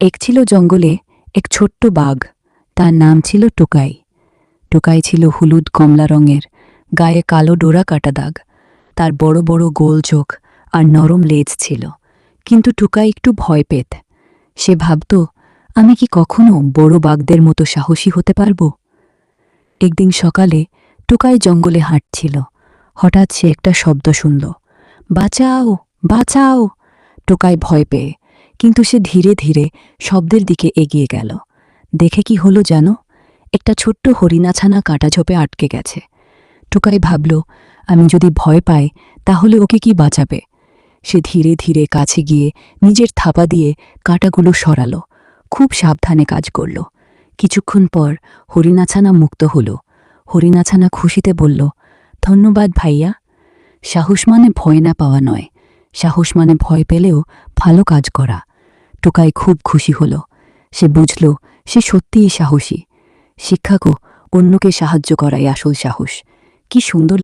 এক ছিল জঙ্গলে এক ছোট্ট বাঘ। তার নাম ছিল টোকাই। টোকাই ছিল হলুদ কমলা রঙের, গায়ে কালো ডোরা কাটা দাগ। তার বড় বড় গোল চোখ আর নরম লেজ ছিল। কিন্তু টোকাই একটু ভয় পেত। সে ভাবত, আমি কি কখনো বড় বাঘদের মতো সাহসী হতে পারব? একদিন সকালে টোকাই জঙ্গলে হাঁটছিল। হঠাৎ সে একটা শব্দ শুনল, বাঁচাও, বাঁচাও! টোকাই ভয় পেয়ে, কিন্তু সে ধীরে ধীরে শব্দের দিকে এগিয়ে গেল। দেখে কি হলো জানো? একটা ছোট্ট হরিণাছানা কাঁটা ঝোপে আটকে গেছে। টোকাই ভাবল, আমি যদি ভয় পাই তাহলে ওকে কি বাঁচাবে? সে ধীরে ধীরে কাছে গিয়ে নিজের থাপা দিয়ে কাঁটাগুলো সরালো। খুব সাবধানে কাজ করল। কিছুক্ষণ পর হরিণাছানা মুক্ত হল। হরিণাছানা খুশিতে বলল, ধন্যবাদ ভাইয়া। সাহস মানে ভয় না পাওয়া নয়, সাহস মানে ভয় পেলেও ভালো কাজ করা। টোকাই খুব খুশি হল। সে বুঝল সে সত্যিই সাহসী। শিক্ষাকও অন্যকে সাহায্য করাই আসল সাহস। কি সুন্দর